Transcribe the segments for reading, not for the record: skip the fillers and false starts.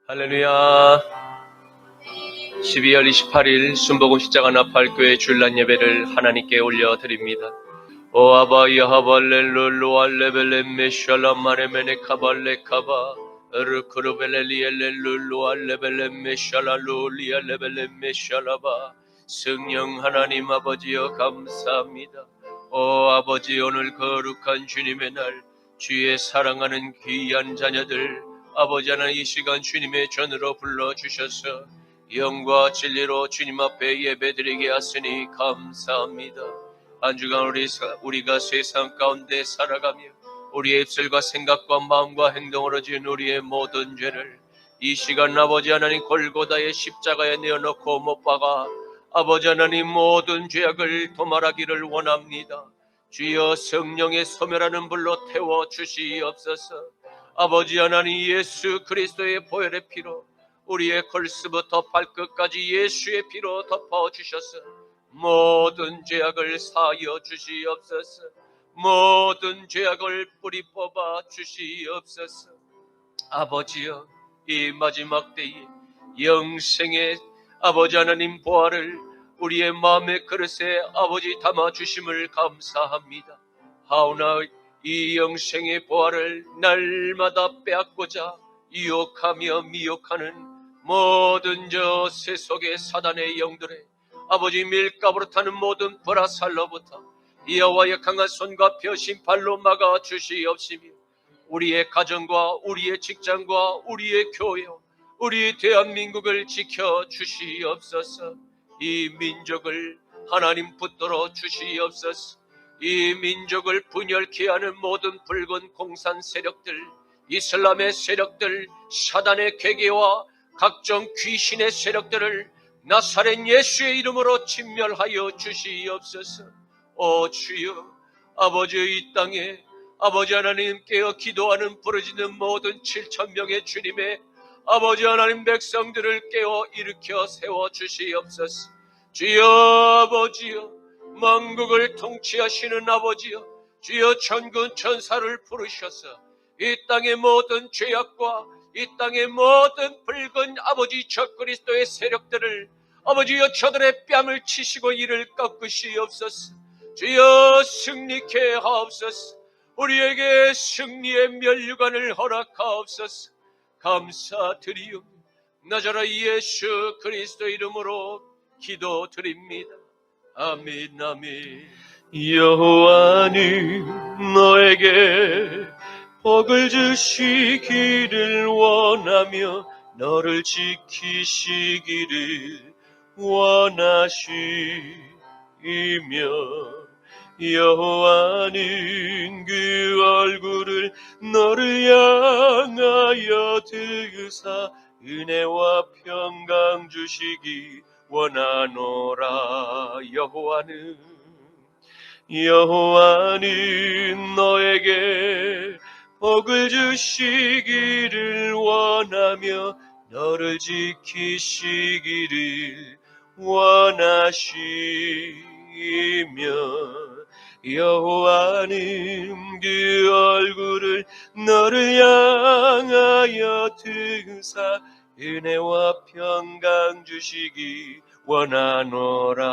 할렐루야. 12월 28일 순복음 십자가 나팔교회 주일날 예배를 하나님께 올려드립니다. 오 아바 야하발렐룰루 알레벨렘 메샬라 마레메네 카발레 카바 르크르벨렐리엘렐룰루 알레벨렘 메샬라 룰리 알레벨렘 메샬라바. 성령 하나님 아버지여 감사합니다. 오 아버지, 오늘 거룩한 주님의 날, 주의 사랑하는 귀한 자녀들 아버지 하나님, 이 시간 주님의 전으로 불러주셔서 영과 진리로 주님 앞에 예배드리게 하시니 감사합니다. 한 주간 우리가 세상 가운데 살아가며 우리의 입술과 생각과 마음과 행동으로 지은 우리의 모든 죄를 이 시간 아버지 하나님 골고다의 십자가에 내어놓고 못 박아 아버지 하나님 모든 죄악을 도말하기를 원합니다. 주여 성령의 소멸하는 불로 태워주시옵소서. 아버지 하나님, 예수 그리스도의 보혈의 피로 우리의 골수부터 발끝까지 예수의 피로 덮어주셔서 모든 죄악을 사하여 주시옵소서. 모든 죄악을 뿌리 뽑아 주시옵소서. 아버지여, 이 마지막 때에 영생의 아버지 하나님 보화를 우리의 마음의 그릇에 아버지 담아주심을 감사합니다. 하오나 이 영생의 보화를 날마다 빼앗고자 유혹하며 미혹하는 모든 저 세속의 사단의 영들의 아버지 밀가부로 타는 모든 불화살로부터 여호와의 강한 손과 펴신 발로 막아 주시옵시며 우리의 가정과 우리의 직장과 우리의 교회, 우리 대한민국을 지켜 주시옵소서. 이 민족을 하나님 붙들어 주시옵소서. 이 민족을 분열케 하는 모든 붉은 공산 세력들, 이슬람의 세력들, 사단의 괴계와 각종 귀신의 세력들을 나사렛 예수의 이름으로 진멸하여 주시옵소서. 오 주여, 아버지, 이 땅에 아버지 하나님 깨어 기도하는 부르짖는 모든 7,000명의 주님의 아버지 하나님 백성들을 깨어 일으켜 세워 주시옵소서. 주여 아버지여, 만국을 통치하시는 아버지여, 주여 천군 천사를 부르셔서 이 땅의 모든 죄악과 이 땅의 모든 붉은 아버지 적그리스도의 세력들을 아버지여 저들의 뺨을 치시고 이를 꺾으시옵소서. 주여 승리케 하옵소서. 우리에게 승리의 면류관을 허락하옵소서. 감사드리오며 나자라 예수 그리스도 이름으로 기도드립니다. 아멘 아멘. 여호와는 너에게 복을 주시기를 원하며 너를 지키시기를 원하시며 여호와는 그 얼굴을 너를 향하여 드사 은혜와 평강 주시기 원하노라. 여호와는 너에게 복을 주시기를 원하며 너를 지키시기를 원하시며 여호와는 그 얼굴을 너를 향하여 드사 은혜와 평강 주시기 원하노라.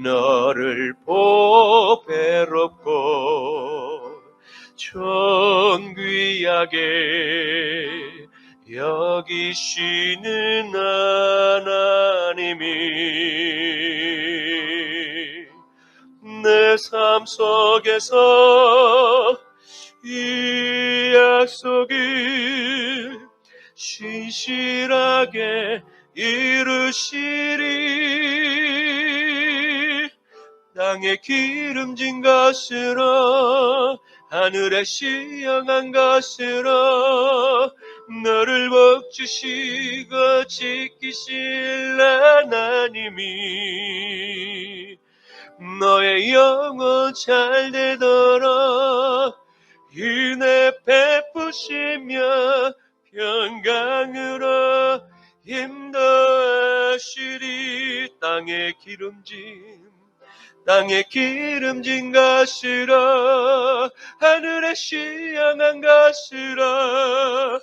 너를 보배롭고 존귀하게 여기시는 하나님이 내 삶 속에서 이 약속을 신실하게 이루시리. 땅에 기름진 것으로 하늘에 시영한 것으로 너를 복주시고 지키실 하나님이 너의 영혼 잘 되도록 은혜 베푸시며 평강으로 인도하시리. 땅에 기름진 땅에 기름진 것이라 하늘에 시향한 것이라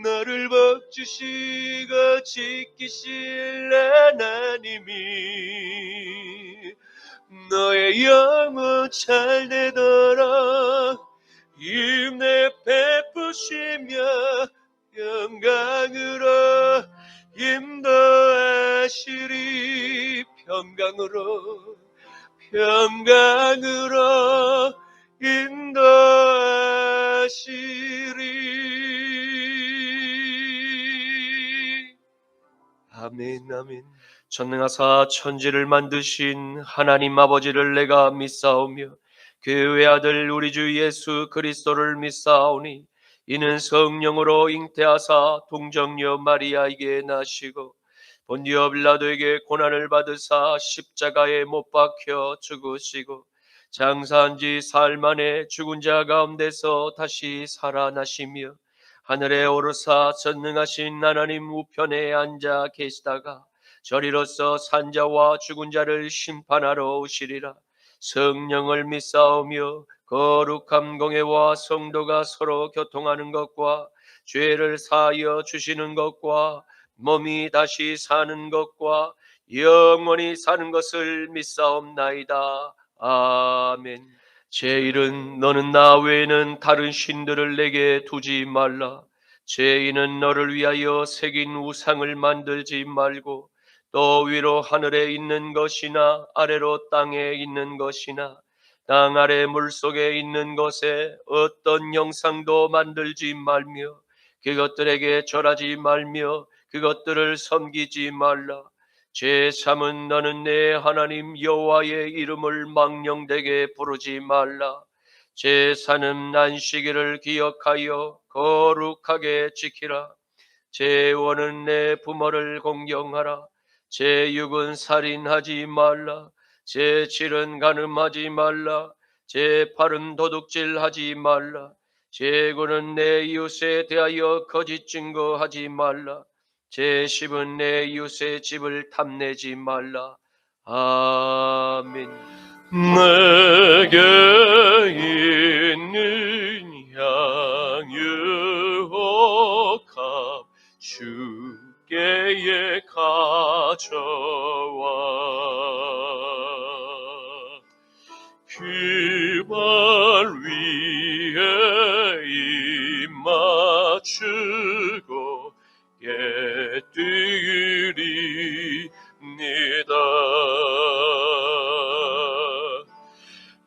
너를 복주시고 지키실 하나님이 너의 영혼 잘 되도록 힘내 베푸시며 영광으로 인도하시리 평강으로 인도하시리. 아멘 아멘. 전능하사 천지를 만드신 하나님 아버지를 내가 믿사오며 그 외아들 우리 주 예수 그리스도를 믿사오니 이는 성령으로 잉태하사 동정녀 마리아에게 나시고 본디오 빌라도에게 고난을 받으사 십자가에 못 박혀 죽으시고 장사한 지 사흘 만에 죽은 자 가운데서 다시 살아나시며 하늘에 오르사 전능하신 하나님 우편에 앉아 계시다가 저리로서 산자와 죽은 자를 심판하러 오시리라. 성령을 믿사오며 거룩한 공회와 성도가 서로 교통하는 것과 죄를 사하여 주시는 것과 몸이 다시 사는 것과 영원히 사는 것을 믿사옵나이다. 아멘. 제1은 너는 나 외에는 다른 신들을 내게 두지 말라. 제2는 너를 위하여 새긴 우상을 만들지 말고 또 위로 하늘에 있는 것이나 아래로 땅에 있는 것이나 땅 아래 물속에 있는 것에 어떤 형상도 만들지 말며 그것들에게 절하지 말며 그것들을 섬기지 말라. 제3은 너는 내 하나님 여호와의 이름을 망령되게 부르지 말라. 제4는 안식일을 기억하여 거룩하게 지키라. 제5는 내 부모를 공경하라. 제6은 살인하지 말라. 제7은 간음하지 말라. 제8은 도둑질하지 말라. 제9는 내 이웃에 대하여 거짓 증거하지 말라. 제10은 내 이웃의 집을 탐내지 말라. 아멘. 내게 있는 향유옥합 주께에 가져와 그 발 위에 입 맞추고 깨뜨리니다.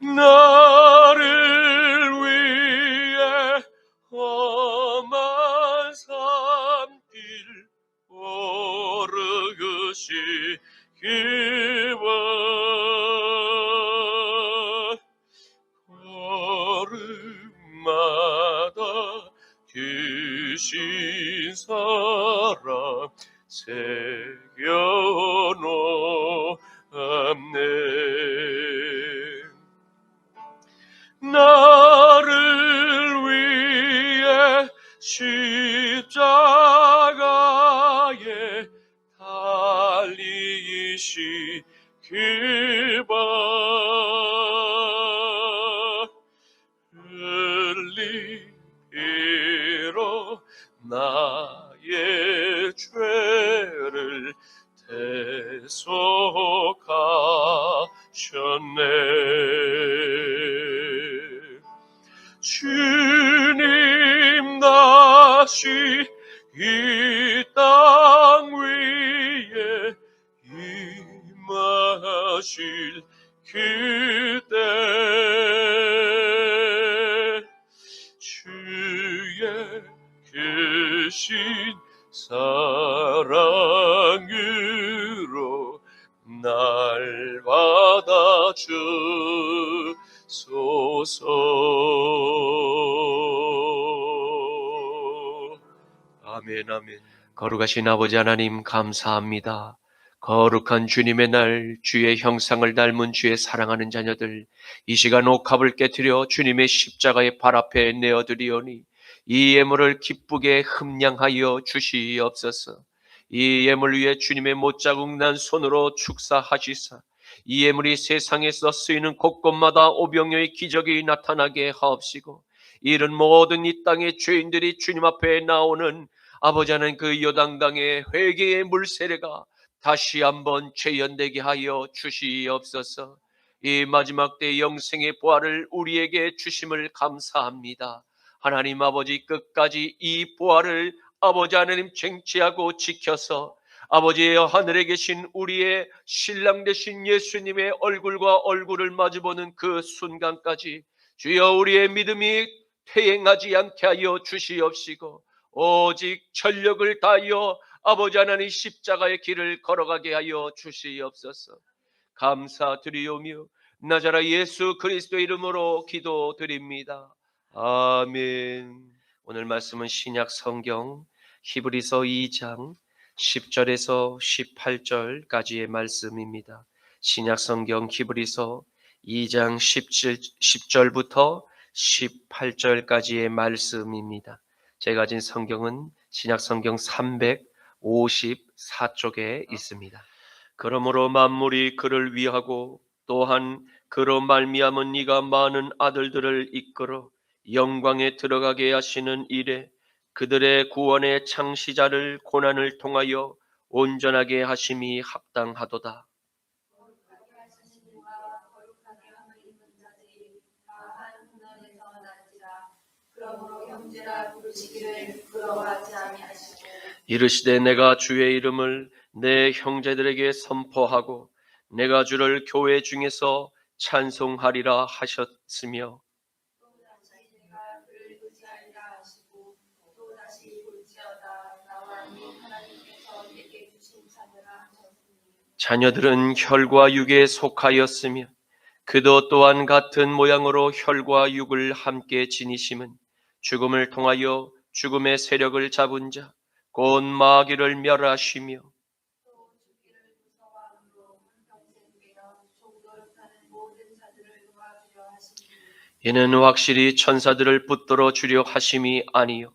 나를 위해 험한 산길 오르시기와 걸음마다 주신 사랑 새겨놓았네. 나를 위해 십자가에 달리시기바 흘리기로 나의 죄를 대속하셨네. 주님 다시 이 땅 위에 임하실 그때 주의 크신 사랑으로 날 받아주소서. 아멘 아멘. 거룩하신 아버지 하나님 감사합니다. 거룩한 주님의 날, 주의 형상을 닮은 주의 사랑하는 자녀들, 이 시간 옥합을 깨뜨려 주님의 십자가의 발 앞에 내어드리오니 이 예물을 기쁘게 흠량하여 주시옵소서. 이 예물 위에 주님의 못자국 난 손으로 축사하시사 이 예물이 세상에서 쓰이는 곳곳마다 오병이어의 기적이 나타나게 하옵시고, 이런 모든 이 땅의 죄인들이 주님 앞에 나오는 아버지 하나님 그 요단강의 회개의 물세례가 다시 한번 재현되게 하여 주시옵소서. 이 마지막 때 영생의 부활을 우리에게 주심을 감사합니다. 하나님 아버지, 끝까지 이 부활을 아버지 하나님 쟁취하고 지켜서 아버지의 하늘에 계신 우리의 신랑 되신 예수님의 얼굴과 얼굴을 마주보는 그 순간까지 주여 우리의 믿음이 퇴행하지 않게 하여 주시옵시고, 오직 전력을 다하여 아버지 하나님 십자가의 길을 걸어가게 하여 주시옵소서. 감사드리오며 나자라 예수 그리스도 이름으로 기도드립니다. 아멘. 오늘 말씀은 신약 성경 히브리서 2장 10절에서 18절까지의 말씀입니다. 신약 성경 히브리서 2장 10절부터 18절까지의 말씀입니다. 제가 가진 성경은 신약 성경 354쪽에 있습니다. 그러므로 만물이 그를 위하고 또한 그로 말미암은 이가 많은 아들들을 이끌어 영광에 들어가게 하시는 일에 그들의 구원의 창시자를 고난을 통하여 온전하게 하심이 합당하도다. 이르시되 내가 주의 이름을 내 형제들에게 선포하고 내가 주를 교회 중에서 찬송하리라 하셨으며, 자녀들은 혈과 육에 속하였으며 그도 또한 같은 모양으로 혈과 육을 함께 지니심은 죽음을 통하여 죽음의 세력을 잡은 자 곧 마귀를 멸하시며, 이는 확실히 천사들을 붙들어 주려 하심이 아니요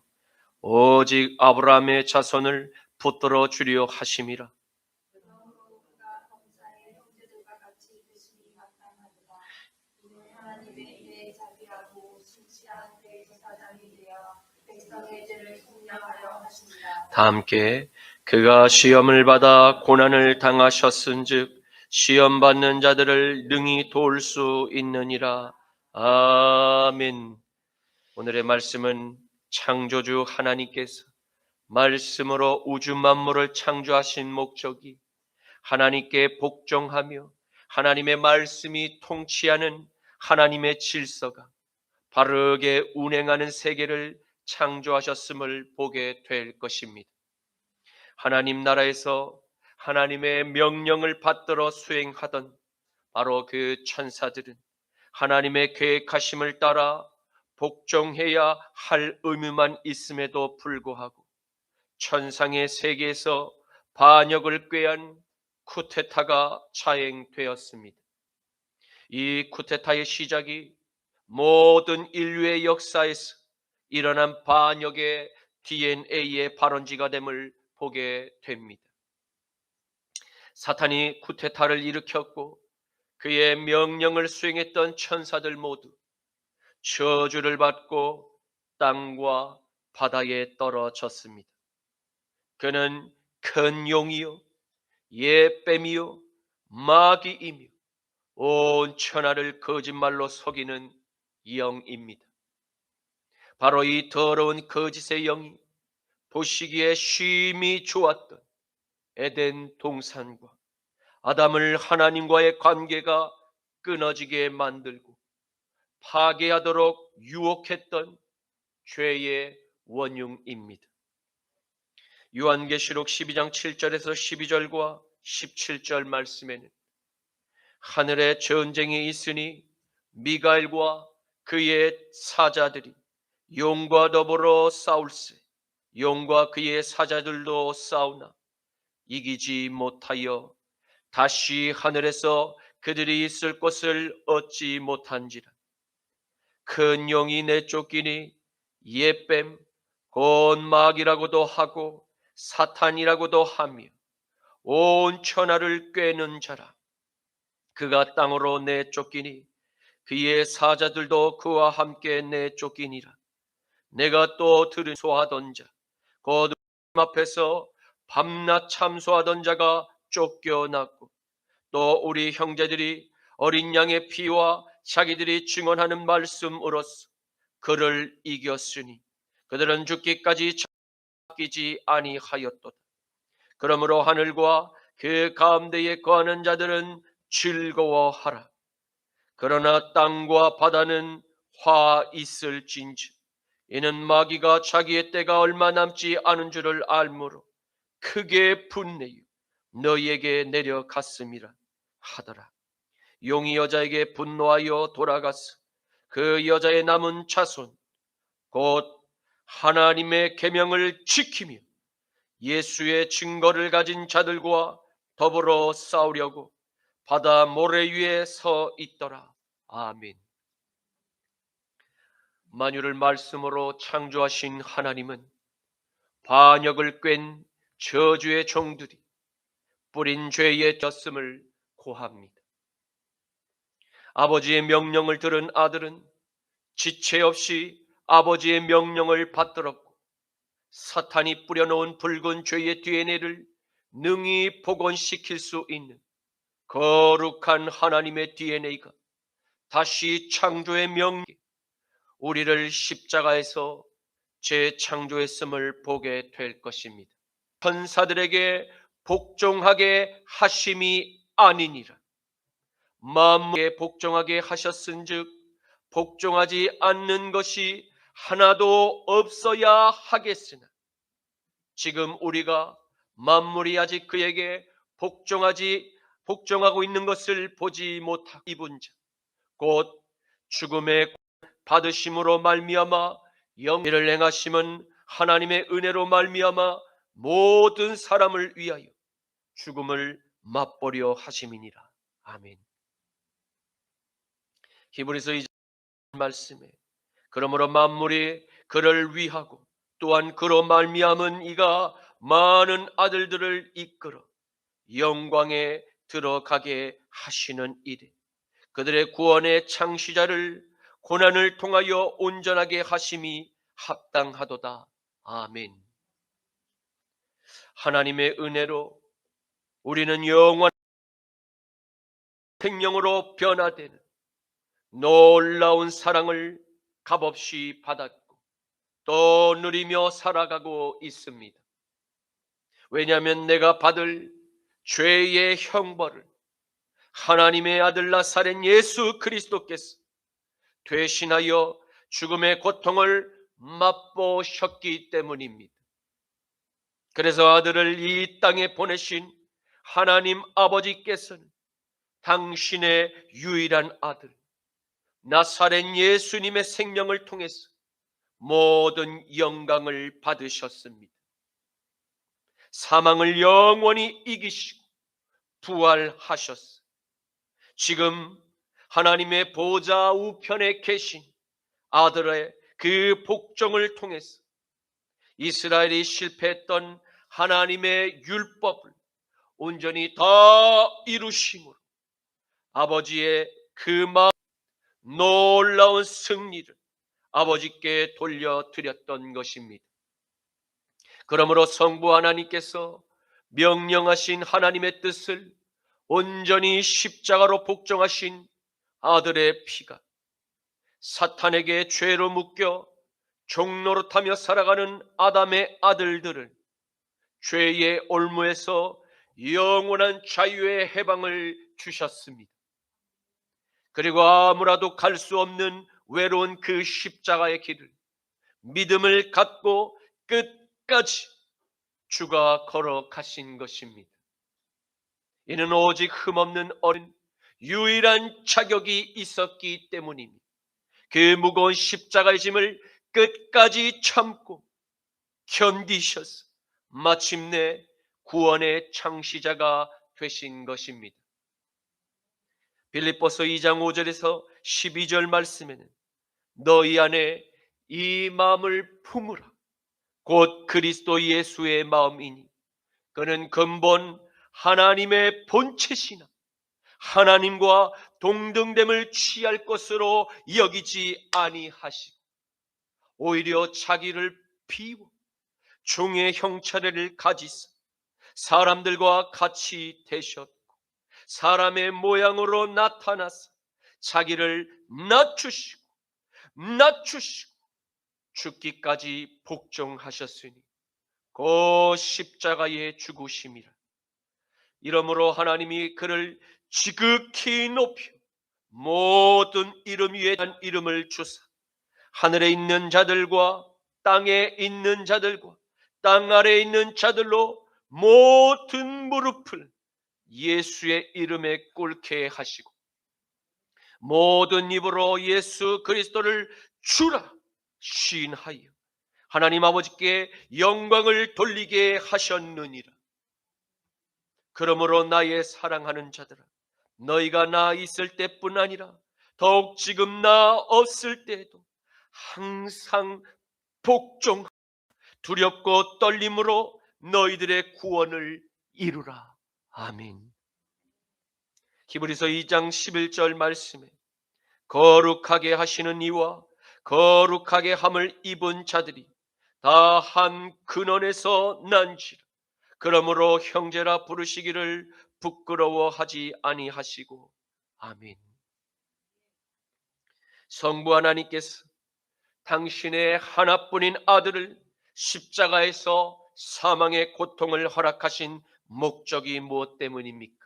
오직 아브라함의 자손을 붙들어 주려 하심이라. 다 함께 그가 시험을 받아 고난을 당하셨은즉 시험 받는 자들을 능히 도울 수 있느니라. 아멘. 오늘의 말씀은 창조주 하나님께서 말씀으로 우주 만물을 창조하신 목적이 하나님께 복종하며 하나님의 말씀이 통치하는 하나님의 질서가 바르게 운행하는 세계를 창조하셨음을 보게 될 것입니다. 하나님 나라에서 하나님의 명령을 받들어 수행하던 바로 그 천사들은 하나님의 계획하심을 따라 복종해야 할 의무만 있음에도 불구하고 천상의 세계에서 반역을 꾀한 쿠데타가 자행되었습니다. 이 쿠데타의 시작이 모든 인류의 역사에서 일어난 반역의 DNA의 발원지가 됨을 보게 됩니다. 사탄이 쿠데타를 일으켰고 그의 명령을 수행했던 천사들 모두 저주를 받고 땅과 바다에 떨어졌습니다. 그는 큰 용이요 예뱀이요 마귀이며 온 천하를 거짓말로 속이는 영입니다. 바로 이 더러운 거짓의 영이 보시기에 쉼이 좋았던 에덴 동산과 아담을 하나님과의 관계가 끊어지게 만들고 파괴하도록 유혹했던 죄의 원흉입니다. 요한계시록 12장 7절에서 12절과 17절 말씀에는 하늘에 전쟁이 있으니 미가엘과 그의 사자들이 용과 더불어 싸울세 용과 그의 사자들도 싸우나 이기지 못하여 다시 하늘에서 그들이 있을 곳을 얻지 못한지라. 큰 용이 내쫓기니 예뱀 곧 마귀라고도 하고 사탄이라고도 하며 온 천하를 꿰는 자라. 그가 땅으로 내쫓기니 그의 사자들도 그와 함께 내쫓기니라. 내가 또 들은 소하던 자 곧 앞에서 밤낮 참소하던 자가 쫓겨났고, 또 우리 형제들이 어린 양의 피와 자기들이 증언하는 말씀으로써 그를 이겼으니 그들은 죽기까지 잡히지 아니하였도다. 그러므로 하늘과 그 가운데에 거하는 자들은 즐거워하라. 그러나 땅과 바다는 화 있을진지 이는 마귀가 자기의 때가 얼마 남지 않은 줄을 알므로 크게 분내어 너희에게 내려갔음이라 하더라. 용이 여자에게 분노하여 돌아가서 그 여자의 남은 자손 곧 하나님의 계명을 지키며 예수의 증거를 가진 자들과 더불어 싸우려고 바다 모래 위에 서 있더라. 아멘. 만유를 말씀으로 창조하신 하나님은 반역을 꾀는 저주의 종들이 뿌린 죄의 졌음을 고합니다. 아버지의 명령을 들은 아들은 지체 없이 아버지의 명령을 받들었고, 사탄이 뿌려놓은 붉은 죄의 DNA를 능히 복원시킬 수 있는 거룩한 하나님의 DNA가 다시 창조의 명령, 우리를 십자가에서 재창조했음을 보게 될 것입니다. 천사들에게 복종하게 하심이 아니니라. 만물에 복종하게 하셨은즉 복종하지 않는 것이 하나도 없어야 하겠으나, 지금 우리가 만물이 아직 그에게 복종하고 있는 것을 보지 못하고 입은 자, 곧 죽음의 받으심으로 말미암아 영예를 행하심은 하나님의 은혜로 말미암아 모든 사람을 위하여 죽음을 맛보려 하심이니라. 아멘. 히브리서 2장 말씀에 그러므로 만물이 그를 위하고 또한 그로 말미암은 이가 많은 아들들을 이끌어 영광에 들어가게 하시는 이래 그들의 구원의 창시자를 고난을 통하여 온전하게 하심이 합당하도다. 아멘. 하나님의 은혜로 우리는 영원한 생명으로 변화되는 놀라운 사랑을 값없이 받았고 또 누리며 살아가고 있습니다. 왜냐하면 내가 받을 죄의 형벌을 하나님의 아들 나사렛 예수 그리스도께서 대신하여 죽음의 고통을 맛보셨기 때문입니다. 그래서 아들을 이 땅에 보내신 하나님 아버지께서는 당신의 유일한 아들 나사렛 예수님의 생명을 통해서 모든 영광을 받으셨습니다. 사망을 영원히 이기시고 부활하셨어. 지금 하나님의 보좌 우편에 계신 아들의 그 복종을 통해서 이스라엘이 실패했던 하나님의 율법을 온전히 다 이루심으로 아버지의 그 마음 놀라운 승리를 아버지께 돌려드렸던 것입니다. 그러므로 성부 하나님께서 명령하신 하나님의 뜻을 온전히 십자가로 복종하신 아들의 피가 사탄에게 죄로 묶여 종노릇하며 살아가는 아담의 아들들을 죄의 올무에서 영원한 자유의 해방을 주셨습니다. 그리고 아무라도 갈 수 없는 외로운 그 십자가의 길을 믿음을 갖고 끝까지 주가 걸어가신 것입니다. 이는 오직 흠없는 어린 유일한 자격이 있었기 때문입니다. 그 무거운 십자가의 짐을 끝까지 참고 견디셔서 마침내 구원의 창시자가 되신 것입니다. 빌립보서 2장 5절에서 12절 말씀에는 너희 안에 이 마음을 품으라. 곧 그리스도 예수의 마음이니 그는 근본 하나님의 본체시나 하나님과 동등됨을 취할 것으로 여기지 아니하시고 오히려 자기를 비워 종의 형체를 가지사 사람들과 같이 되셨고 사람의 모양으로 나타나사 자기를 낮추시고 죽기까지 복종하셨으니 그 십자가의 죽으심이라. 이러므로 하나님이 그를 지극히 높여 모든 이름 위에 한 이름을 주사 하늘에 있는 자들과 땅에 있는 자들과 땅 아래에 있는 자들로 모든 무릎을 예수의 이름에 꿇게 하시고 모든 입으로 예수 그리스도를 주라 시인하여 하나님 아버지께 영광을 돌리게 하셨느니라. 그러므로 나의 사랑하는 자들아, 너희가 나 있을 때뿐 아니라 더욱 지금 나 없을 때에도 항상 복종 두렵고 떨림으로 너희들의 구원을 이루라. 아멘. 히브리서 2장 11절 말씀에 거룩하게 하시는 이와 거룩하게 함을 입은 자들이 다 한 근원에서 난지라. 그러므로 형제라 부르시기를 부끄러워하지 아니하시고. 아멘. 성부 하나님께서 당신의 하나뿐인 아들을 십자가에서 사망의 고통을 허락하신 목적이 무엇 때문입니까?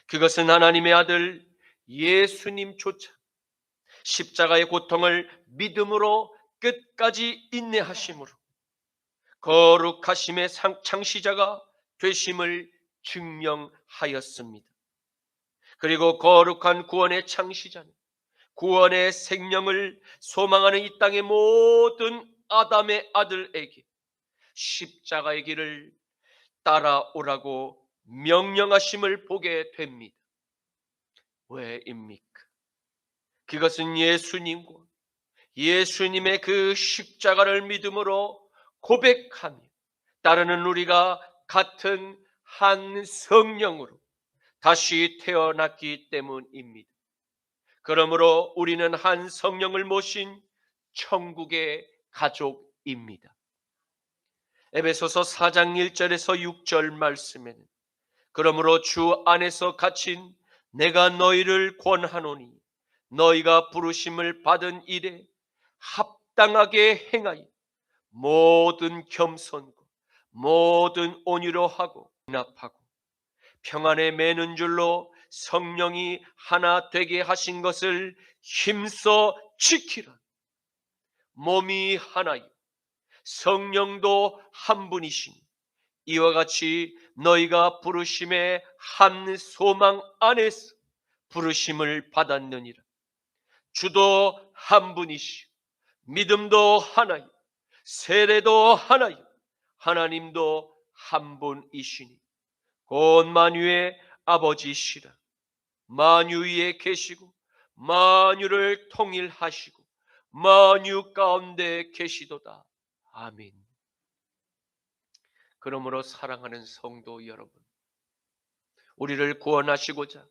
그것은 하나님의 아들 예수님조차 십자가의 고통을 믿음으로 끝까지 인내하심으로 거룩하심의 창시자가 되심을 증명하였습니다. 그리고 거룩한 구원의 창시자는 구원의 생명을 소망하는 이 땅의 모든 아담의 아들에게 십자가의 길을 따라오라고 명령하심을 보게 됩니다. 왜입니까? 그것은 예수님과 예수님의 그 십자가를 믿음으로 고백하며 따르는 우리가 같은 한 성령으로 다시 태어났기 때문입니다. 그러므로 우리는 한 성령을 모신 천국의 가족입니다. 에베소서 4장 1절에서 6절 말씀에는 그러므로 주 안에서 갇힌 내가 너희를 권하노니 너희가 부르심을 받은 일에 합당하게 행하여 모든 겸손과 모든 온유로 하고 연합하고 평안에 매는 줄로 성령이 하나 되게 하신 것을 힘써 지키라. 몸이 하나요 성령도 한 분이시니 이와 같이 너희가 부르심의 한 소망 안에서 부르심을 받았느니라. 주도 한 분이시오 믿음도 하나요 세례도 하나요 하나님도 한 분이시니 곧 만유의 아버지시라. 만유 위에 계시고 만유를 통일하시고 만유 가운데 계시도다. 아멘. 그러므로 사랑하는 성도 여러분, 우리를 구원하시고자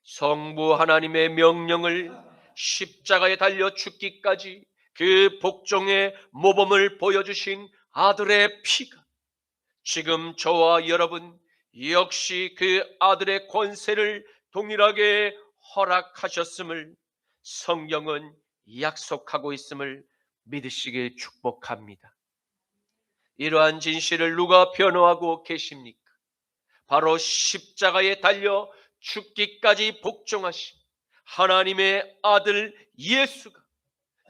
성부 하나님의 명령을 십자가에 달려 죽기까지 그 복종의 모범을 보여주신 아들의 피가 지금 저와 여러분 역시 그 아들의 권세를 동일하게 허락하셨음을 성경은 약속하고 있음을 믿으시길 축복합니다. 이러한 진실을 누가 변호하고 계십니까? 바로 십자가에 달려 죽기까지 복종하신 하나님의 아들 예수가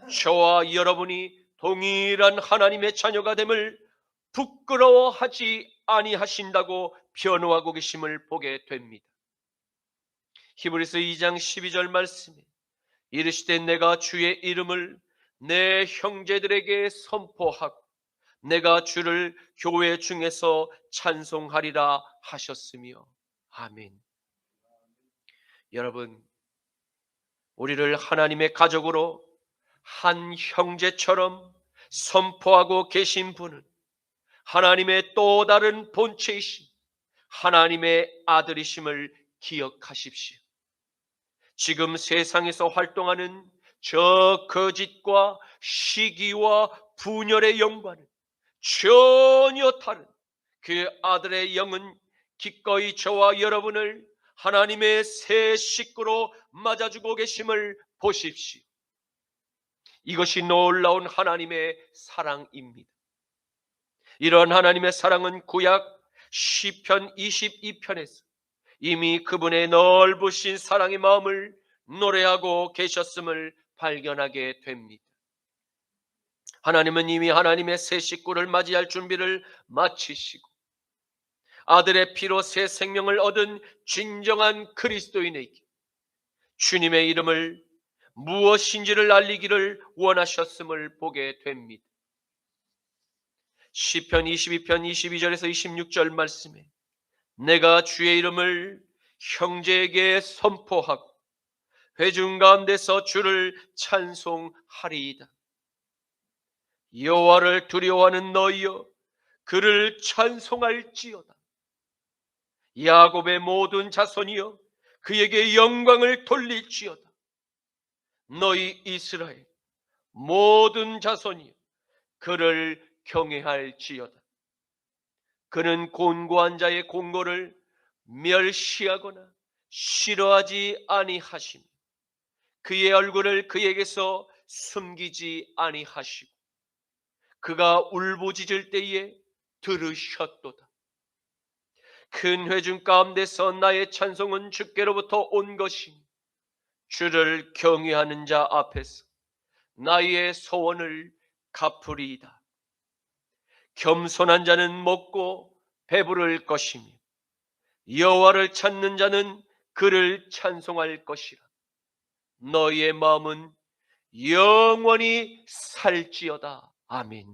저와 여러분이 동일한 하나님의 자녀가 됨을 부끄러워하지 아니하신다고 변호하고 계심을 보게 됩니다. 히브리서 2장 12절 말씀에 이르시되 내가 주의 이름을 내 형제들에게 선포하고 내가 주를 교회 중에서 찬송하리라 하셨으며. 아멘. 여러분, 우리를 하나님의 가족으로 한 형제처럼 선포하고 계신 분은 하나님의 또 다른 본체이신 하나님의 아들이심을 기억하십시오. 지금 세상에서 활동하는 저 거짓과 시기와 분열의 영과는 전혀 다른 그 아들의 영은 기꺼이 저와 여러분을 하나님의 새 식구로 맞아주고 계심을 보십시오. 이것이 놀라운 하나님의 사랑입니다. 이런 하나님의 사랑은 구약 시편 22편에서 이미 그분의 넓으신 사랑의 마음을 노래하고 계셨음을 발견하게 됩니다. 하나님은 이미 하나님의 새 식구를 맞이할 준비를 마치시고 아들의 피로 새 생명을 얻은 진정한 그리스도인에게 주님의 이름을 무엇인지를 알리기를 원하셨음을 보게 됩니다. 시편 22편 22절에서 26절 말씀에 내가 주의 이름을 형제에게 선포하고 회중 가운데서 주를 찬송하리이다. 여호와를 두려워하는 너희여 그를 찬송할지어다. 야곱의 모든 자손이여 그에게 영광을 돌릴지어다. 너희 이스라엘 모든 자손이여 그를 경외할지어다. 그는 곤고한 자의 공고를 멸시하거나 싫어하지 아니하시며 그의 얼굴을 그에게서 숨기지 아니하시고 그가 울부짖을 때에 들으셨도다. 큰 회중 가운데서 나의 찬송은 주께로부터 온 것이니 주를 경외하는 자 앞에서 나의 소원을 갚으리이다. 겸손한 자는 먹고 배부를 것이며 여호와를 찾는 자는 그를 찬송할 것이라. 너희의 마음은 영원히 살지어다. 아멘.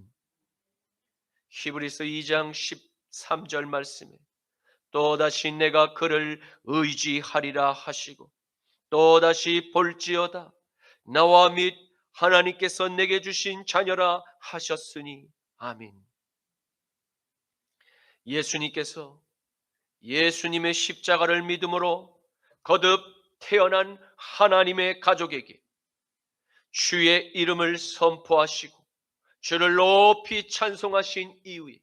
히브리서 2장 13절 말씀에 또다시 내가 그를 의지하리라 하시고 또다시 볼지어다 나와 및 하나님께서 내게 주신 자녀라 하셨으니 아멘. 예수님께서 예수님의 십자가를 믿음으로 거듭 태어난 하나님의 가족에게 주의 이름을 선포하시고 주를 높이 찬송하신 이후에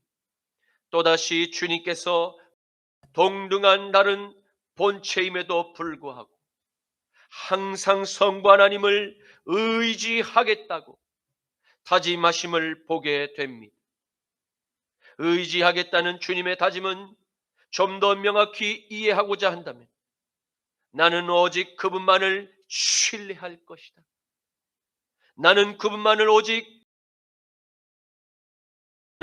또다시 주님께서 동등한 다른 본체임에도 불구하고 항상 성부 하나님을 의지하겠다고 다짐하심을 보게 됩니다. 의지하겠다는 주님의 다짐은 좀 더 명확히 이해하고자 한다면 나는 오직 그분만을 신뢰할 것이다. 나는 그분만을 오직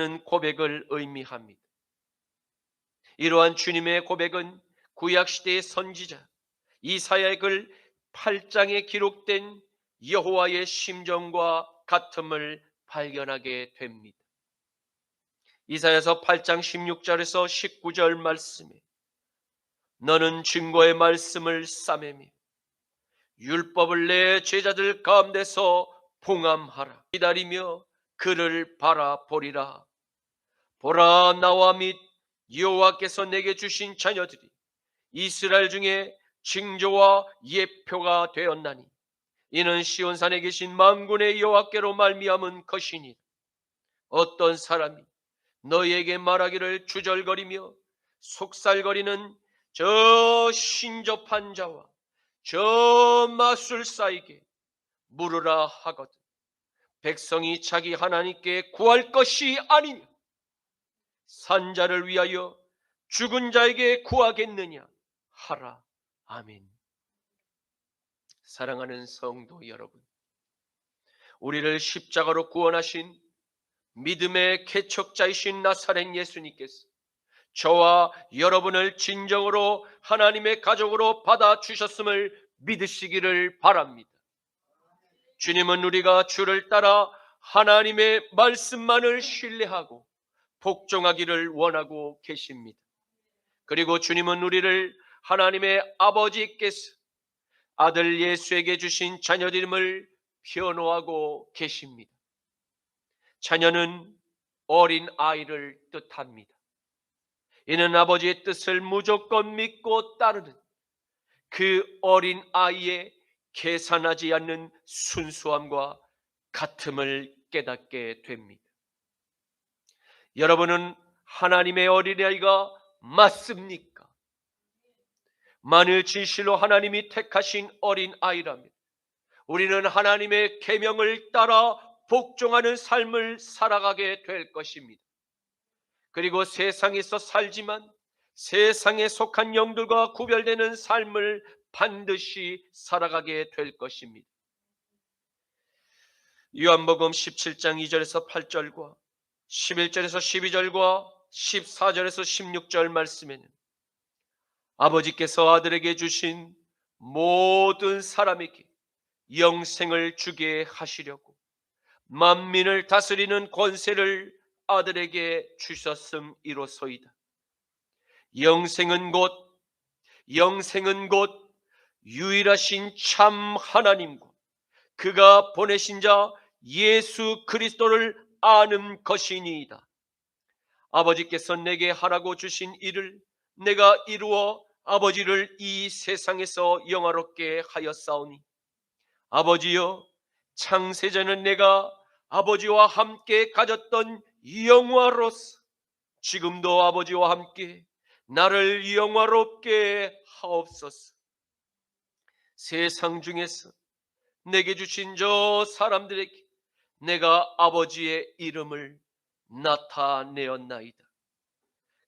는 고백을 의미합니다. 이러한 주님의 고백은 구약시대의 선지자 이사야의 글 8장에 기록된 여호와의 심정과 같음을 발견하게 됩니다. 이사야서 8장 16절에서 19절 말씀에 너는 증거의 말씀을 싸매며 율법을 내 제자들 가운데서 봉함하라. 기다리며 그를 바라보리라. 보라 나와 및 여호와께서 내게 주신 자녀들이 이스라엘 중에 징조와 예표가 되었나니 이는 시온산에 계신 만군의 여호와께로 말미암은 것이니 어떤 사람이 너희에게 말하기를 주절거리며 속살거리는 저 신접한 자와 저 마술사에게 물으라 하거든 백성이 자기 하나님께 구할 것이 아니냐 산자를 위하여 죽은 자에게 구하겠느냐 하라. 아멘. 사랑하는 성도 여러분, 우리를 십자가로 구원하신 믿음의 개척자이신 나사렛 예수님께서 저와 여러분을 진정으로 하나님의 가족으로 받아주셨음을 믿으시기를 바랍니다. 주님은 우리가 주를 따라 하나님의 말씀만을 신뢰하고 복종하기를 원하고 계십니다. 그리고 주님은 우리를 하나님의 아버지께서 아들 예수에게 주신 자녀됨을 변호하고 계십니다. 자녀는 어린 아이를 뜻합니다. 이는 아버지의 뜻을 무조건 믿고 따르는 그 어린 아이의 계산하지 않는 순수함과 같음을 깨닫게 됩니다. 여러분은 하나님의 어린아이가 맞습니까? 만일 진실로 하나님이 택하신 어린아이라면 우리는 하나님의 계명을 따라 복종하는 삶을 살아가게 될 것입니다. 그리고 세상에서 살지만 세상에 속한 영들과 구별되는 삶을 반드시 살아가게 될 것입니다. 요한복음 17장 2절에서 8절과 11절에서 12절과 14절에서 16절 말씀에는 아버지께서 아들에게 주신 모든 사람에게 영생을 주게 하시려고 만민을 다스리는 권세를 아들에게 주셨음이로소이다. 영생은 곧 유일하신 참 하나님과 그가 보내신 자 예수 그리스도를 아는 것이니이다. 아버지께서 내게 하라고 주신 일을 내가 이루어 아버지를 이 세상에서 영화롭게 하였사오니 아버지여, 창세전은 내가 아버지와 함께 가졌던 영화로서 지금도 아버지와 함께 나를 영화롭게 하옵소서. 세상 중에서 내게 주신 저 사람들에게 내가 아버지의 이름을 나타내었나이다.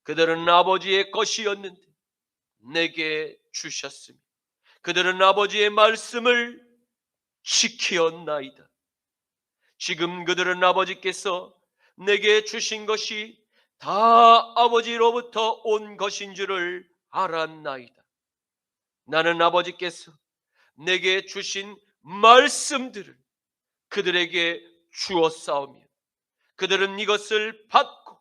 그들은 아버지의 것이었는데 내게 주셨으며 그들은 아버지의 말씀을 지키었나이다. 지금 그들은 아버지께서 내게 주신 것이 다 아버지로부터 온 것인 줄을 알았나이다. 나는 아버지께서 내게 주신 말씀들을 그들에게 주었사오며 그들은 이것을 받고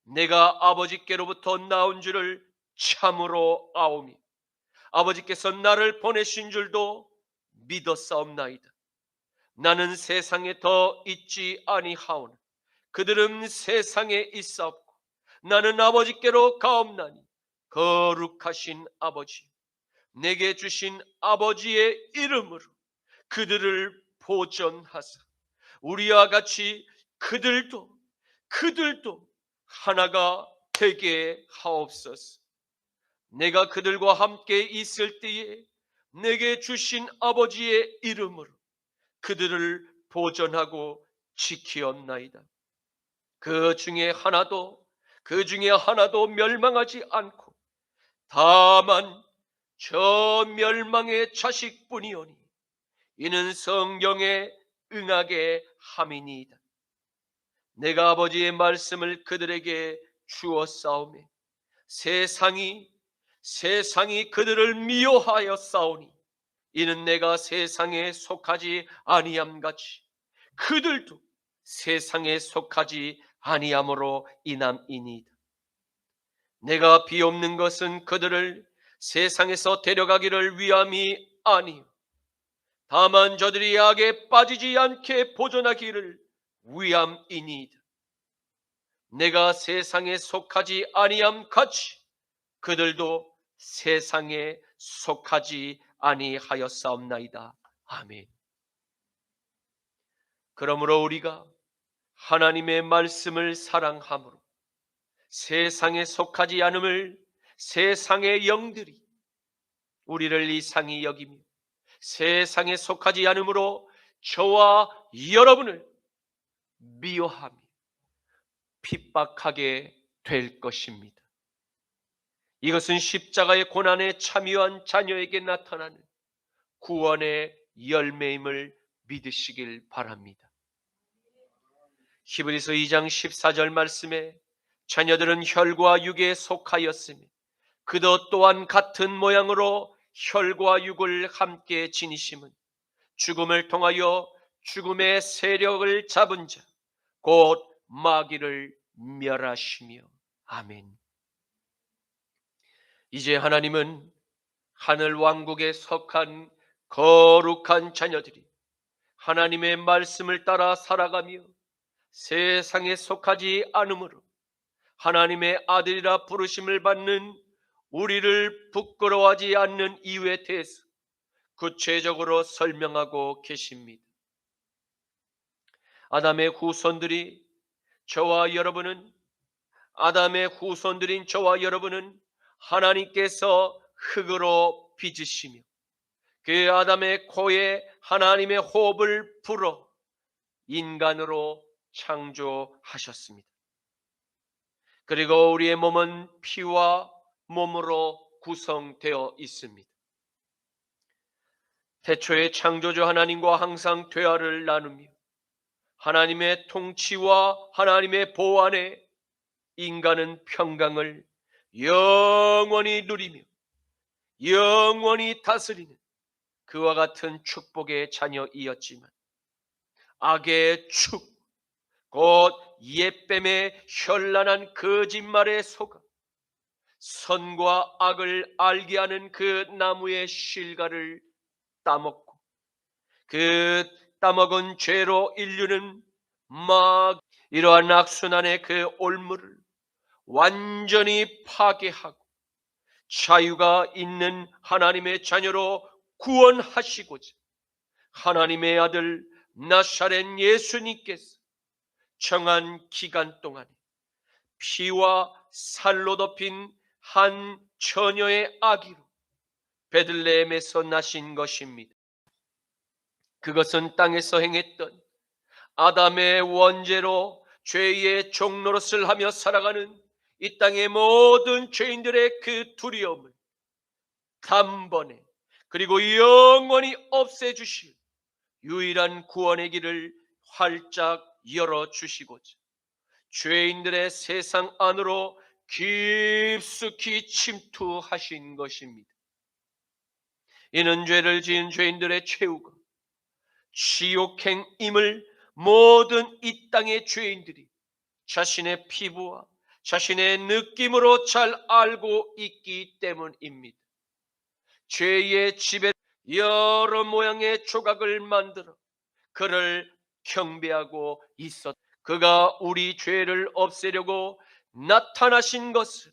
내가 아버지께로부터 나온 줄을 참으로 아오며 아버지께서 나를 보내신 줄도 믿었사옵나이다. 나는 세상에 더 있지 아니하오나 그들은 세상에 있사옵고 나는 아버지께로 가옵나니 거룩하신 아버지, 내게 주신 아버지의 이름으로 그들을 보존하사 우리와 같이 그들도 하나가 되게 하옵소서. 내가 그들과 함께 있을 때에 내게 주신 아버지의 이름으로 그들을 보존하고 지키었나이다. 그 중에 하나도 멸망하지 않고 다만 저 멸망의 자식뿐이오니 이는 성경에 응하게 함이니이다. 내가 아버지의 말씀을 그들에게 주었사오매 세상이 그들을 미워하였사오니 이는 내가 세상에 속하지 아니함같이 그들도 세상에 속하지 아니함으로 인함이니이다. 내가 비옵는 것은 그들을 세상에서 데려가기를 위함이 아니요 다만 저들이 악에 빠지지 않게 보존하기를 위함이니이다. 내가 세상에 속하지 아니함 같이 그들도 세상에 속하지 아니하였사옵나이다. 아멘. 그러므로 우리가 하나님의 말씀을 사랑함으로 세상에 속하지 않음을 세상의 영들이 우리를 이상히 여기며 세상에 속하지 않음으로 저와 여러분을 미워하며 핍박하게 될 것입니다. 이것은 십자가의 고난에 참여한 자녀에게 나타나는 구원의 열매임을 믿으시길 바랍니다. 히브리서 2장 14절 말씀에 자녀들은 혈과 육에 속하였으며 그도 또한 같은 모양으로 혈과 육을 함께 지니심은 죽음을 통하여 죽음의 세력을 잡은 자 곧 마귀를 멸하시며. 아멘. 이제 하나님은 하늘 왕국에 속한 거룩한 자녀들이 하나님의 말씀을 따라 살아가며 세상에 속하지 않으므로 하나님의 아들이라 부르심을 받는 우리를 부끄러워하지 않는 이유에 대해서 구체적으로 설명하고 계십니다. 아담의 후손들이 저와 여러분은 아담의 후손들인 저와 여러분은 하나님께서 흙으로 빚으시며 그 아담의 코에 하나님의 호흡을 불어 인간으로 창조하셨습니다. 그리고 우리의 몸은 피와 몸으로 구성되어 있습니다. 태초에 창조주 하나님과 항상 대화를 나누며 하나님의 통치와 하나님의 보호 안에 인간은 평강을 영원히 누리며 영원히 다스리는 그와 같은 축복의 자녀이었지만 악의 축, 곧 옛뱀의 현란한 거짓말에 속아 선과 악을 알게 하는 그 나무의 실과를 따먹고 그 따먹은 죄로 인류는 막 이러한 악순환의 그 올무를 완전히 파괴하고 자유가 있는 하나님의 자녀로 구원하시고자 하나님의 아들 나사렛 예수님께서 정한 기간 동안에 피와 살로 덮인 한 처녀의 아기로 베들레헴에서 나신 것입니다. 그것은 땅에서 행했던 아담의 원죄로 죄의 종노릇을 하며 살아가는 이 땅의 모든 죄인들의 그 두려움을 단번에 그리고 영원히 없애주실 유일한 구원의 길을 활짝 열어주시고자 죄인들의 세상 안으로 깊숙이 침투하신 것입니다. 이는 죄를 지은 죄인들의 최후가 지옥행임을 모든 이 땅의 죄인들이 자신의 피부와 자신의 느낌으로 잘 알고 있기 때문입니다. 죄의 지배 여러 모양의 조각을 만들어 그를 경배하고 있었다. 그가 우리 죄를 없애려고 나타나신 것을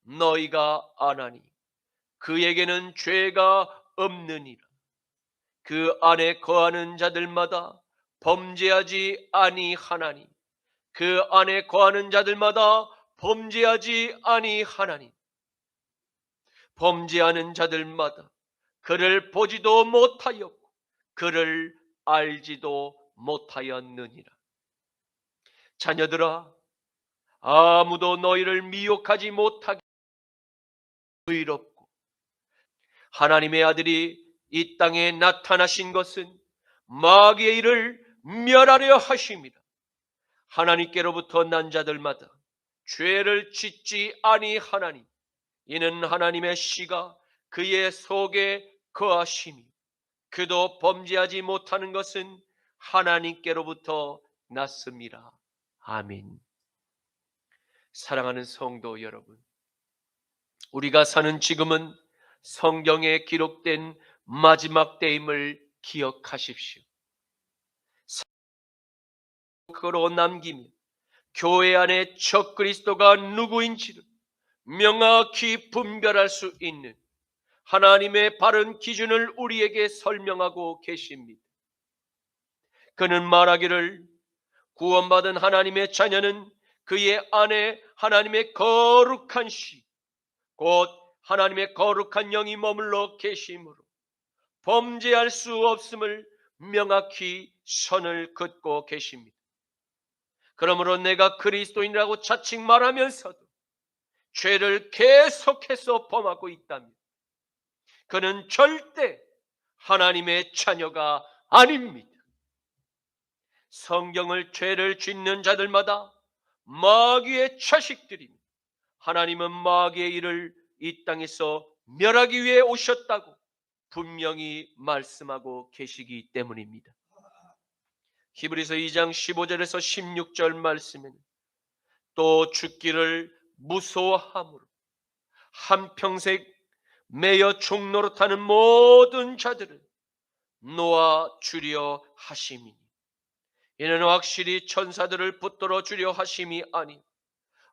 너희가 아나니 그에게는 죄가 없느니라. 그 안에 거하는 자들마다 범죄하지 아니하나니 그 안에 거하는 자들마다 범죄하지 아니하나니 범죄하는 자들마다 그를 보지도 못하였고 그를 알지도 못하였느니라. 자녀들아, 아무도 너희를 미혹하지 못하게 의롭고 하나님의 아들이 이 땅에 나타나신 것은 마귀의 일을 멸하려 하심이라. 하나님께로부터 난 자들마다 죄를 짓지 아니하나니 이는 하나님의 씨가 그의 속에 거하심이 그도 범죄하지 못하는 것은 하나님께로부터 났습니다. 아멘. 사랑하는 성도 여러분, 우리가 사는 지금은 성경에 기록된 마지막 때임을 기억하십시오. 그로 남기며 교회 안에 적그리스도가 누구인지를 명확히 분별할 수 있는 하나님의 바른 기준을 우리에게 설명하고 계십니다. 그는 말하기를 구원받은 하나님의 자녀는 그의 안에 하나님의 거룩한 씨, 곧 하나님의 거룩한 영이 머물러 계심으로 범죄할 수 없음을 명확히 선을 긋고 계십니다. 그러므로 내가 그리스도인이라고 자칭 말하면서도 죄를 계속해서 범하고 있다면 그는 절대 하나님의 자녀가 아닙니다. 성경을 죄를 짓는 자들마다 마귀의 자식들입니다. 하나님은 마귀의 일을 이 땅에서 멸하기 위해 오셨다고 분명히 말씀하고 계시기 때문입니다. 히브리서 2장 15절에서 16절 말씀에는 또 죽기를 무서워함으로 한평생 매여 종노릇하는 모든 자들을 놓아 주려 하심이니 이는 확실히 천사들을 붙들어 주려 하심이 아니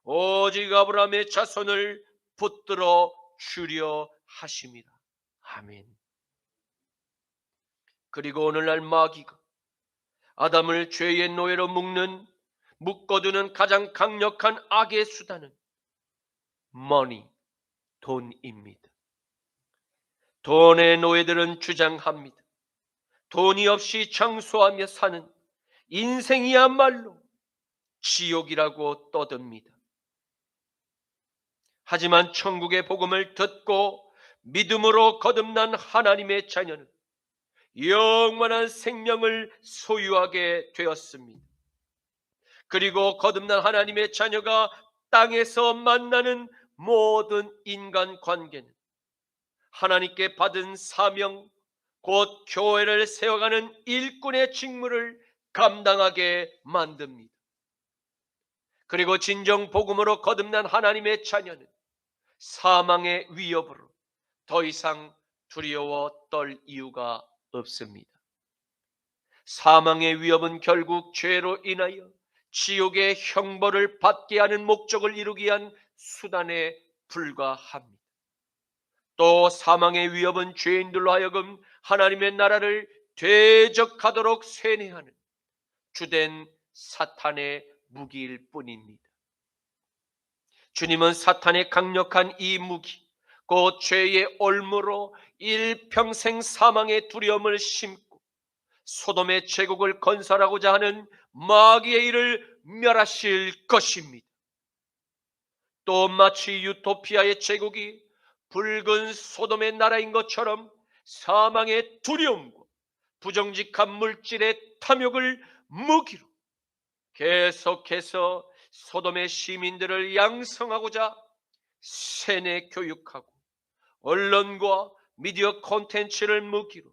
오직 아브라함의 자손을 붙들어 주려 하심이라. 아멘. 그리고 오늘날 마귀가 아담을 죄의 노예로 묶어두는 가장 강력한 악의 수단은 머니, 돈입니다. 돈의 노예들은 주장합니다. 돈이 없이 장수하며 사는 인생이야말로 지옥이라고 떠듭니다. 하지만 천국의 복음을 듣고 믿음으로 거듭난 하나님의 자녀는 영원한 생명을 소유하게 되었습니다. 그리고 거듭난 하나님의 자녀가 땅에서 만나는 모든 인간 관계는 하나님께 받은 사명, 곧 교회를 세워가는 일꾼의 직무를 감당하게 만듭니다. 그리고 진정 복음으로 거듭난 하나님의 자녀는 사망의 위협으로 더 이상 두려워 떨 이유가 없습니다. 사망의 위협은 결국 죄로 인하여 지옥의 형벌을 받게 하는 목적을 이루기 위한 수단에 불과합니다. 또 사망의 위협은 죄인들로 하여금 하나님의 나라를 대적하도록 세뇌하는 주된 사탄의 무기일 뿐입니다. 주님은 사탄의 강력한 이 무기, 곧 죄의 올무로 일평생 사망의 두려움을 심고 소돔의 제국을 건설하고자 하는 마귀의 일을 멸하실 것입니다. 또 마치 유토피아의 제국이 붉은 소돔의 나라인 것처럼 사망의 두려움과 부정직한 물질의 탐욕을 무기로 계속해서 소돔의 시민들을 양성하고자 세뇌 교육하고 언론과 미디어 콘텐츠를 무기로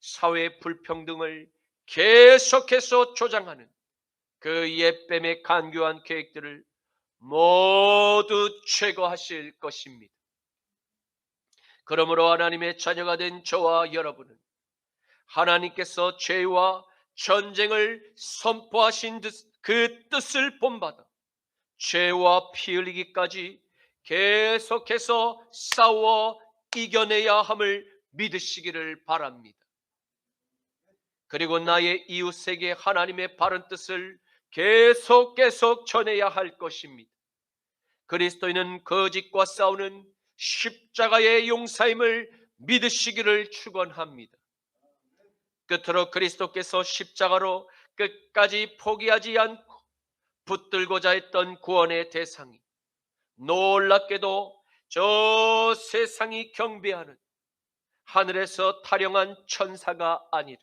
사회 불평등을 계속해서 조장하는 그 옛뱀의 간교한 계획들을 모두 제거하실 것입니다. 그러므로 하나님의 자녀가 된 저와 여러분은 하나님께서 죄와 전쟁을 선포하신 그 뜻을 본받아 죄와 피 흘리기까지 계속해서 싸워 이겨내야 함을 믿으시기를 바랍니다. 그리고 나의 이웃에게 하나님의 바른 뜻을 계속 전해야 할 것입니다. 그리스도인은 거짓과 싸우는 십자가의 용사임을 믿으시기를 축원합니다. 끝으로 그리스도께서 십자가로 끝까지 포기하지 않고 붙들고자 했던 구원의 대상이 놀랍게도 저 세상이 경배하는 하늘에서 타령한 천사가 아니라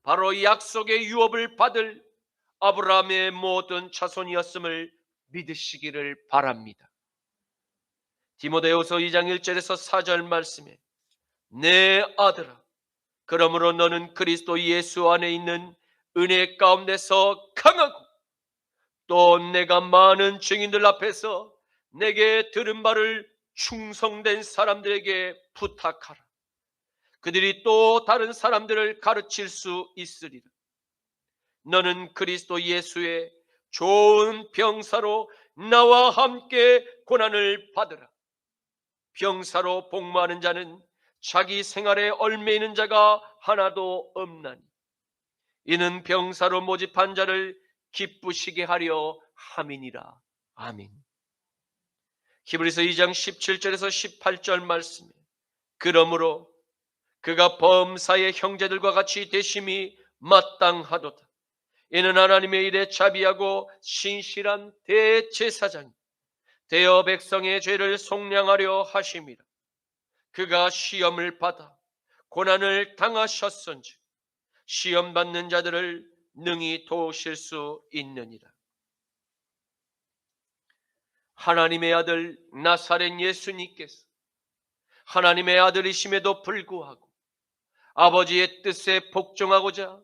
바로 약속의 유업을 받을 아브라함의 모든 자손이었음을 믿으시기를 바랍니다. 디모데후서 2장 1절에서 4절 말씀에 내 아들아, 그러므로 너는 그리스도 예수 안에 있는 은혜 가운데서 강하고 또 내가 많은 증인들 앞에서 내게 들은 바를 충성된 사람들에게 부탁하라. 그들이 또 다른 사람들을 가르칠 수 있으리라. 너는 그리스도 예수의 좋은 병사로 나와 함께 고난을 받으라. 병사로 복무하는 자는 자기 생활에 얽매이는 자가 하나도 없나니 이는 병사로 모집한 자를 기쁘시게 하려 함이니라. 아멘. 히브리서 2장 17절에서 18절 말씀에 그러므로 그가 범사의 형제들과 같이 되심이 마땅하도다. 이는 하나님의 일에 자비하고 신실한 대제사장이 되어 백성의 죄를 속량하려 하심이라. 그가 시험을 받아 고난을 당하셨은즉 시험 받는 자들을 능히 도우실 수 있느니라. 하나님의 아들 나사렛 예수님께서 하나님의 아들이심에도 불구하고 아버지의 뜻에 복종하고자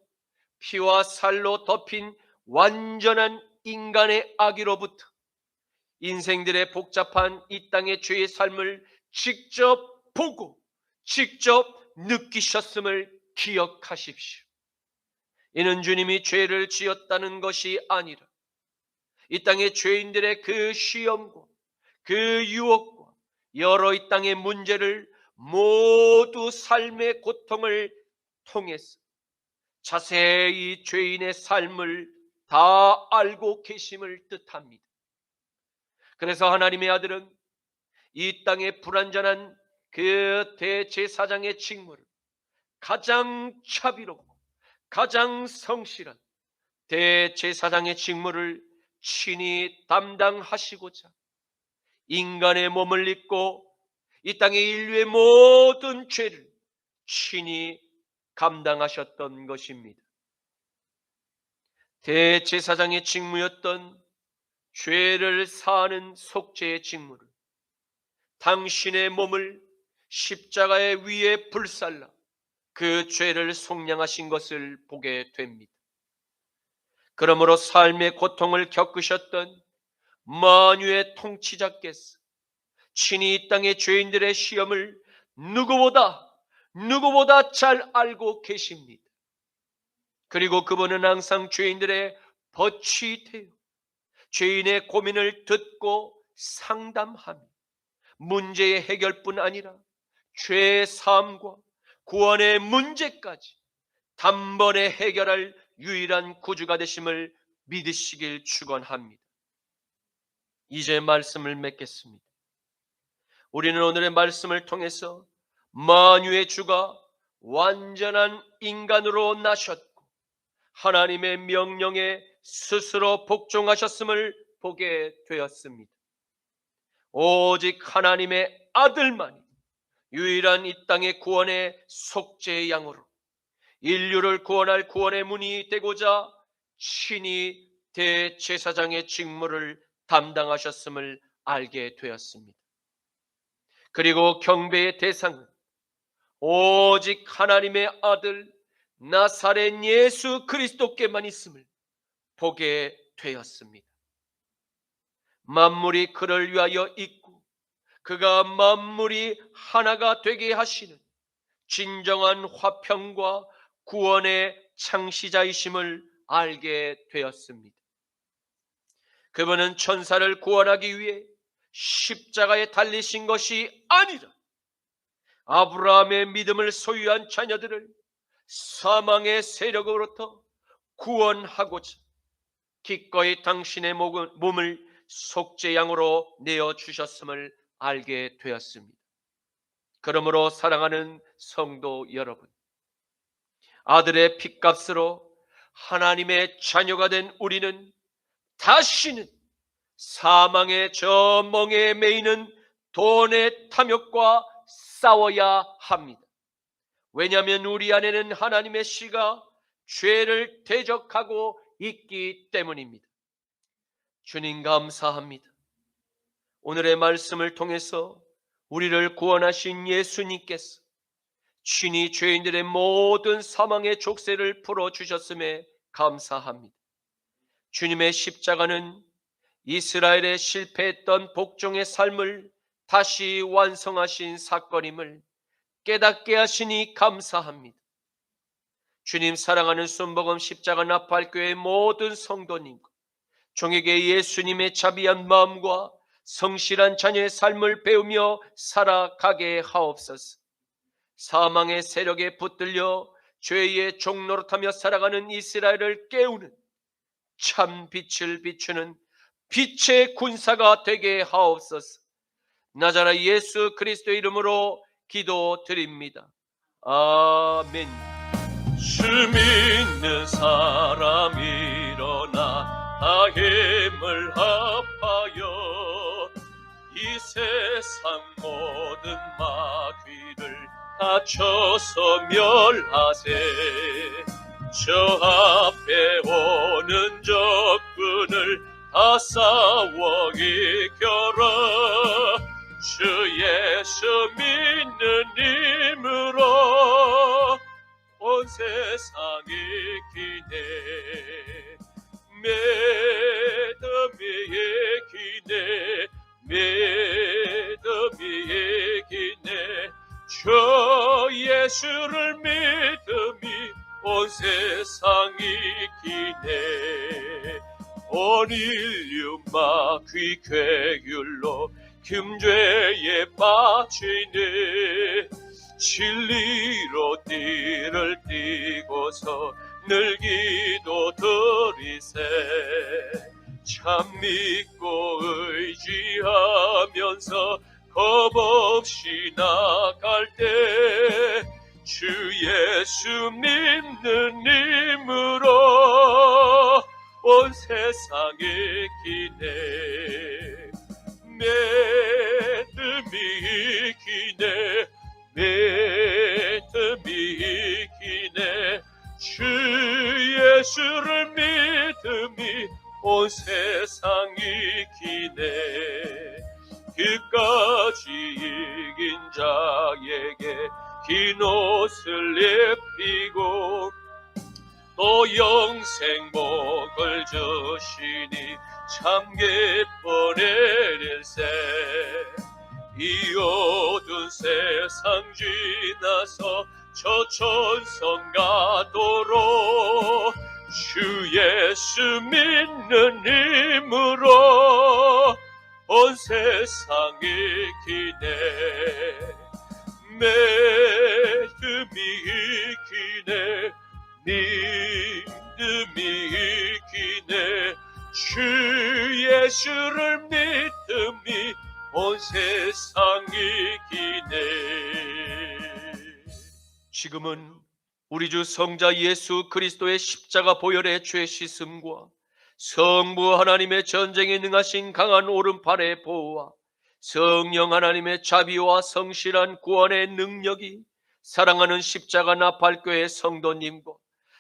피와 살로 덮인 완전한 인간의 악의로부터 인생들의 복잡한 이 땅의 죄의 삶을 직접 보고 직접 느끼셨음을 기억하십시오. 이는 주님이 죄를 지었다는 것이 아니라 이 땅의 죄인들의 그 시험과 그 유혹과 여러 이 땅의 문제를 모두 삶의 고통을 통해서 자세히 죄인의 삶을 다 알고 계심을 뜻합니다. 그래서 하나님의 아들은 이 땅의 불완전한 그 대제사장의 직무를 가장 자비롭고 가장 성실한 대제사장의 직무를 친히 담당하시고자 인간의 몸을 입고 이 땅의 인류의 모든 죄를 친히 감당하셨던 것입니다. 대제사장의 직무였던 죄를 사하는 속죄의 직무를 당신의 몸을 십자가의 위에 불살라 그 죄를 속량하신 것을 보게 됩니다. 그러므로 삶의 고통을 겪으셨던 만유의 통치자께서 친히 이 땅의 죄인들의 시험을 누구보다 잘 알고 계십니다. 그리고 그분은 항상 죄인들의 벗이 되어 죄인의 고민을 듣고 상담하며 문제의 해결뿐 아니라 죄의 사함과 구원의 문제까지 단번에 해결할 유일한 구주가 되심을 믿으시길 축원합니다. 이제 말씀을 맺겠습니다. 우리는 오늘의 말씀을 통해서 만유의 주가 완전한 인간으로 나셨고 하나님의 명령에 스스로 복종하셨음을 보게 되었습니다. 오직 하나님의 아들만이 유일한 이 땅의 구원의 속죄의 양으로 인류를 구원할 구원의 문이 되고자 친히 대제사장의 직무를 담당하셨음을 알게 되었습니다. 그리고 경배의 대상은 오직 하나님의 아들 나사렛 예수 그리스도께만 있음을 보게 되었습니다. 만물이 그를 위하여 있고 그가 만물이 하나가 되게 하시는 진정한 화평과 구원의 창시자이심을 알게 되었습니다. 그분은 천사를 구원하기 위해 십자가에 달리신 것이 아니라 아브라함의 믿음을 소유한 자녀들을 사망의 세력으로부터 구원하고자 기꺼이 당신의 몸을 속죄양으로 내어주셨음을 알게 되었습니다. 그러므로 사랑하는 성도 여러분, 아들의 핏값으로 하나님의 자녀가 된 우리는 다시는 사망의 저 멍에 매이는 돈의 탐욕과 싸워야 합니다. 왜냐하면 우리 안에는 하나님의 씨가 죄를 대적하고 있기 때문입니다. 주님 감사합니다. 오늘의 말씀을 통해서 우리를 구원하신 예수님께서 친히 죄인들의 모든 사망의 족쇄를 풀어주셨음에 감사합니다. 주님의 십자가는 이스라엘의 실패했던 복종의 삶을 다시 완성하신 사건임을 깨닫게 하시니 감사합니다. 주님 사랑하는 순복음 십자가 나팔교회 모든 성도님과 종에게 예수님의 자비한 마음과 성실한 자녀의 삶을 배우며 살아가게 하옵소서. 사망의 세력에 붙들려 죄의 종노릇하며 살아가는 이스라엘을 깨우는 참 빛을 비추는 빛의 군사가 되게 하옵소서. 나자라 예수 그리스도의 이름으로 기도드립니다. 아멘. 주 믿는 사람 일어나 다 힘을 합하여 이 세상 모든 마귀를 다쳐서 멸하세. 저 앞에 오는 적군을 다 싸워 이겨라. 주 예수 믿는 힘으로 온 세상이 기네. 믿음이 기네. 믿음이 기네. 저 예수를 믿음이 온 세상이 기네. 온 인류 마귀 괴율로 금죄에 빠지네. 진리로 띠를 띠고서 늘 기도드리세. 참 믿고 의지하면서 겁없이 나갈 때 주 예수 믿는 힘으로 온 세상에 기네. 믿음이 기네. 믿음이 기네. 주 예수를 믿음이 온 세상이 기네. 끝까지 이긴 자에게 긴 옷을 입히고 또 영생 복을 주시니 참 기뻐내릴세. 이 어두운 세상 지나서 저 천성 가도록 주 예수 믿는 힘으로 온 세상이 기네. 믿음이 기네. 믿음이 기네. 주 예수를 믿음이 온 세상이 기네. 지금은 우리 주 성자 예수 그리스도의 십자가 보혈의 죄 씻음과 성부 하나님의 전쟁에 능하신 강한 오른팔의 보호와 성령 하나님의 자비와 성실한 구원의 능력이 사랑하는 십자가 나팔교회 성도님과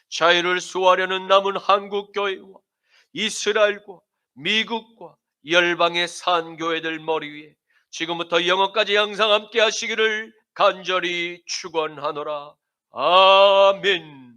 자유를 수호하려는 남은 한국교회와 이스라엘과 미국과 열방의 산교회들 머리 위에 지금부터 영원까지 항상 함께 하시기를 간절히 축원하노라. 아멘.